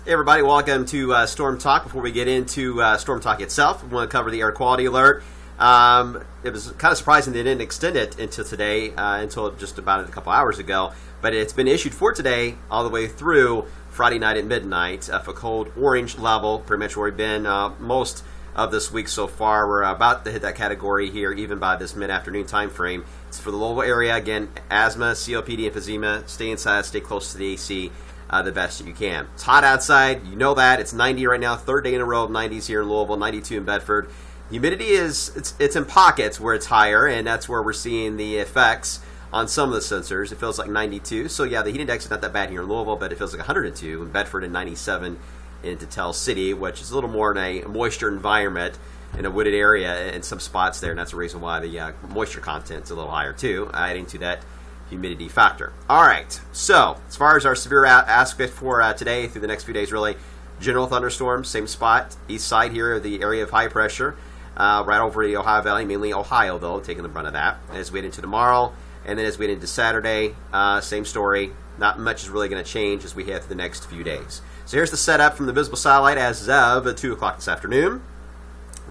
Hey everybody, welcome to Storm Talk. Before we get into Storm Talk itself, we want to cover the air quality alert. It was kind of surprising they didn't extend it until today, until just about a couple hours ago. But it's been issued for today all the way through Friday night at midnight. For cold orange level, pretty much where we've been most of this week so far. We're about to hit that category here even by this mid-afternoon time frame. It's for the Louisville area. Again, asthma, COPD, emphysema. Stay inside, stay close to the AC. The best that you can. It's hot outside, you know that. It's 90 right now, third day in a row of 90s here in Louisville, 92 in Bedford. Humidity it's in pockets where it's higher, and that's where we're seeing the effects on some of the sensors. It feels like 92. So yeah, the heat index is not that bad here in Louisville, but it feels like 102 in Bedford and 97 in Tell City, which is a little more in a moisture environment in a wooded area in some spots there, and that's the reason why the moisture content's a little higher too, adding to that humidity factor. All right, so as far as our severe aspect for today through the next few days, really, general thunderstorms, same spot, east side here, the area of high pressure, right over the Ohio Valley, mainly Ohio, though, taking the brunt of that. As we head into tomorrow, and then as we head into Saturday, same story. Not much is really going to change as we head through the next few days. So here's the setup from the visible satellite as of 2 o'clock this afternoon.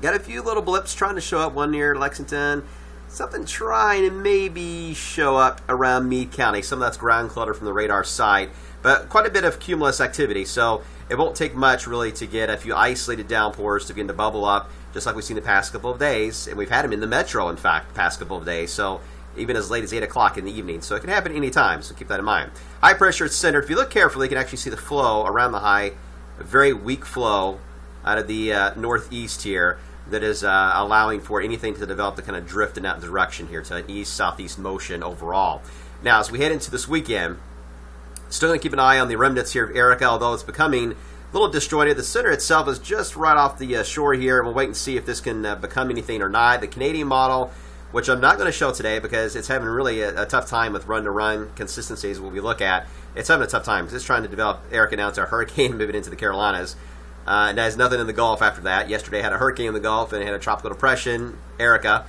Got a few little blips trying to show up, one near Lexington, something trying to maybe show up around Meade County. Some of that's ground clutter from the radar side, but quite a bit of cumulus activity. So it won't take much really to get a few isolated downpours to begin to bubble up, just like we've seen the past couple of days. And we've had them in the metro, in fact, the past couple of days. So even as late as 8 o'clock in the evening. So it can happen any time, so keep that in mind. High pressure is centered. If you look carefully, you can actually see the flow around the high, a very weak flow out of the northeast here, that is allowing for anything to develop to kind of drift in that direction here to an east-southeast motion overall. Now, as we head into this weekend, still going to keep an eye on the remnants here of Erica, although it's becoming a little disjointed. The center itself is just right off the shore here, and we'll wait and see if this can become anything or not. The Canadian model, which I'm not going to show today because it's having really a tough time with run-to-run consistency is what we look at. It's having a tough time because it's trying to develop Erica now into a hurricane moving into the Carolinas. And has nothing in the Gulf after that. Yesterday had a hurricane in the Gulf and it had a tropical depression, Erica,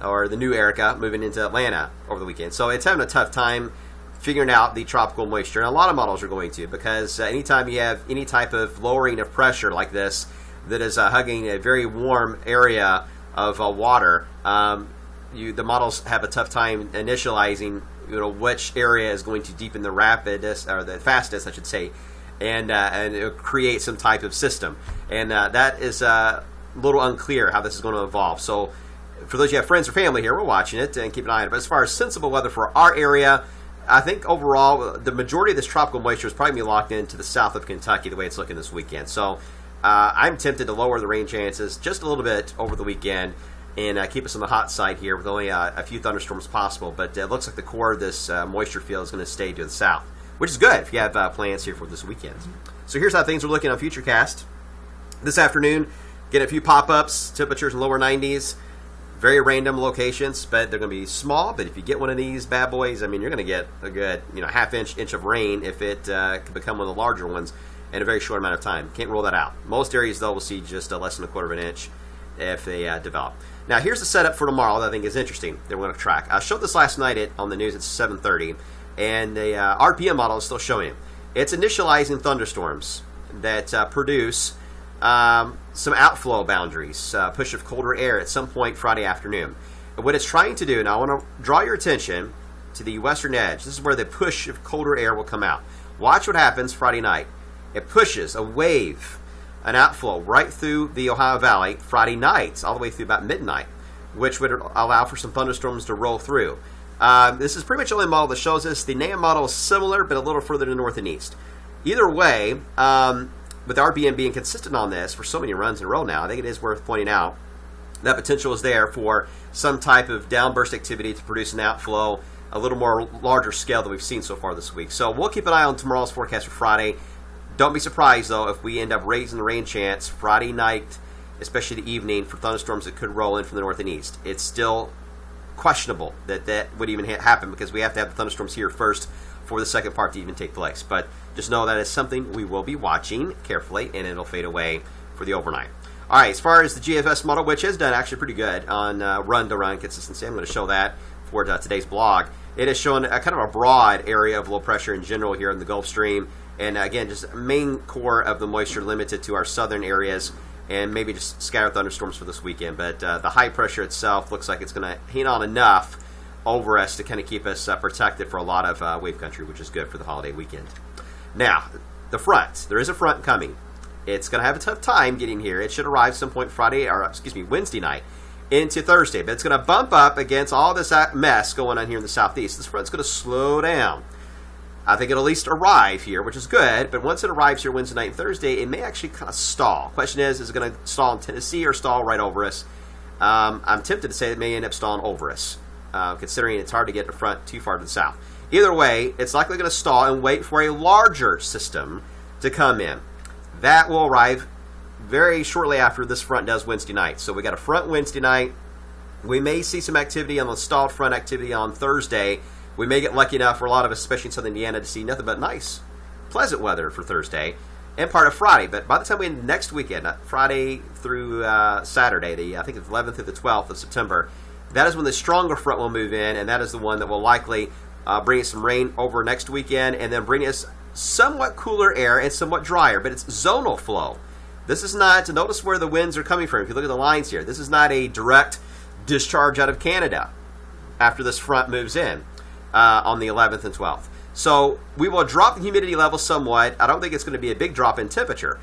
or the new Erica, moving into Atlanta over the weekend. So it's having a tough time figuring out the tropical moisture. And a lot of models are going to, because anytime you have any type of lowering of pressure like this that is hugging a very warm area of water, the models have a tough time initializing which area is going to deepen the rapidest, or the fastest, I should say, and create some type of system. And that is a little unclear how this is going to evolve. So for those of you who have friends or family here, we're watching it and keep an eye on it. But as far as sensible weather for our area, I think overall the majority of this tropical moisture is probably going to be locked into the south of Kentucky the way it's looking this weekend. So I'm tempted to lower the rain chances just a little bit over the weekend and keep us on the hot side here with only a few thunderstorms possible. But it looks like the core of this moisture field is going to stay to the south, which is good if you have plans here for this weekend. So here's how things are looking on Futurecast. This afternoon, get a few pop-ups, temperatures in lower 90s, very random locations, but they're going to be small. But if you get one of these bad boys, I mean, you're going to get a good half inch of rain if it can become one of the larger ones in a very short amount of time. Can't rule that out. Most areas, though, will see just less than a quarter of an inch if they develop. Now, here's the setup for tomorrow that I think is interesting that we're going to track. I showed this last night on the news at 7:30. And the RPM model is still showing it. It's initializing thunderstorms that produce some outflow boundaries, push of colder air at some point Friday afternoon. And what it's trying to do, and I want to draw your attention to the western edge. This is where the push of colder air will come out. Watch what happens Friday night. It pushes a wave, an outflow right through the Ohio Valley Friday night, all the way through about midnight, which would allow for some thunderstorms to roll through. This is pretty much the only model that shows this. The NAM model is similar, but a little further to the north and east. Either way, with RPM being consistent on this for so many runs in a row now, I think it is worth pointing out that potential is there for some type of downburst activity to produce an outflow a little more larger scale than we've seen so far this week. So we'll keep an eye on tomorrow's forecast for Friday. Don't be surprised, though, if we end up raising the rain chance Friday night, especially the evening, for thunderstorms that could roll in from the north and east. It's still questionable that would even happen because we have to have the thunderstorms here first for the second part to even take place. But just know that is something we will be watching carefully, and it'll fade away for the overnight. All right, as far as the GFS model, which has done actually pretty good on run-to-run consistency, I'm going to show that for today's blog. It has shown a kind of a broad area of low pressure in general here in the Gulf Stream And again, just main core of the moisture limited to our southern areas, and maybe just scattered thunderstorms for this weekend. But the high pressure itself looks like it's going to hang on enough over us to kind of keep us protected for a lot of wave country, which is good for the holiday weekend. Now, the front. There is a front coming. It's going to have a tough time getting here. It should arrive some point Wednesday night into Thursday. But it's going to bump up against all this mess going on here in the southeast. This front's going to slow down. I think it'll at least arrive here, which is good. But once it arrives here Wednesday night and Thursday, it may actually kind of stall. Question is it going to stall in Tennessee or stall right over us? I'm tempted to say it may end up stalling over us, considering it's hard to get the front too far to the south. Either way, it's likely going to stall and wait for a larger system to come in. That will arrive very shortly after this front does Wednesday night. So we got a front Wednesday night. We may see some activity on the stalled front activity on Thursday. We may get lucky enough for a lot of us, especially in southern Indiana, to see nothing but nice, pleasant weather for Thursday and part of Friday. But by the time we end next weekend, Friday through Saturday, I think it's 11th through the 12th of September, that is when the stronger front will move in, and that is the one that will likely bring us some rain over next weekend and then bring us somewhat cooler air and somewhat drier, but it's zonal flow. This is not, notice where the winds are coming from. If you look at the lines here, this is not a direct discharge out of Canada after this front moves in on the 11th and 12th. So we will drop the humidity level somewhat. I don't think it's going to be a big drop in temperature.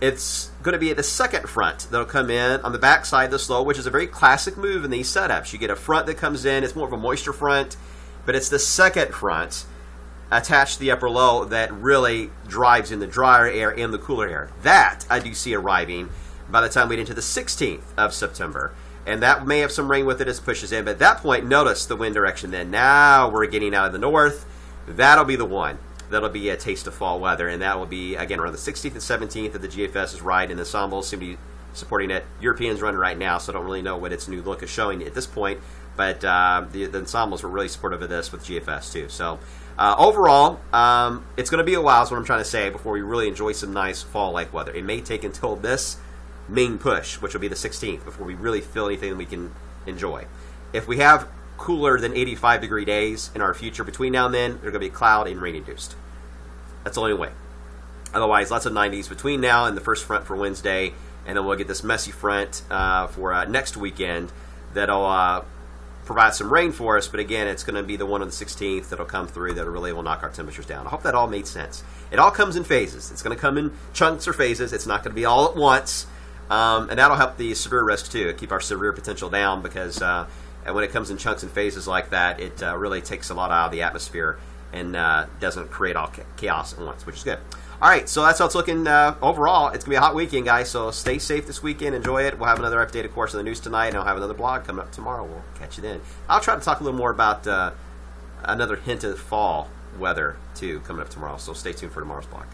It's going to be the second front that'll come in on the backside of the slow, which is a very classic move in these setups. You get a front that comes in, it's more of a moisture front, but it's the second front attached to the upper low that really drives in the drier air and the cooler air. That I do see arriving by the time we get into the 16th of September. And that may have some rain with it as it pushes in. But at that point, notice the wind direction then. Now we're getting out of the north. That'll be the one. That'll be a taste of fall weather. And that will be, again, around the 16th and 17th that the GFS is riding. And the ensembles seem to be supporting it. Europeans running right now, so I don't really know what its new look is showing at this point. But the ensembles were really supportive of this with GFS too. So overall, it's going to be a while, is what I'm trying to say, before we really enjoy some nice fall-like weather. It may take until this main push, which will be the 16th, before we really feel anything that we can enjoy. If we have cooler than 85-degree days in our future between now and then, they're going to be cloud and rain-induced. That's the only way. Otherwise, lots of 90s between now and the first front for Wednesday, and then we'll get this messy front for next weekend that'll provide some rain for us, but again, it's going to be the one on the 16th that'll come through that really will knock our temperatures down. I hope that all made sense. It all comes in phases. It's going to come in chunks or phases. It's not going to be all at once, and that'll help the severe risk too, keep our severe potential down, because and when it comes in chunks and phases like that, it really takes a lot out of the atmosphere and doesn't create all chaos at once, which is good. All right, so that's how it's looking overall. It's going to be a hot weekend, guys, so stay safe this weekend. Enjoy it. We'll have another update, of course, in the news tonight, and I'll have another blog coming up tomorrow. We'll catch you then. I'll try to talk a little more about another hint of fall weather, too, coming up tomorrow, so stay tuned for tomorrow's blog.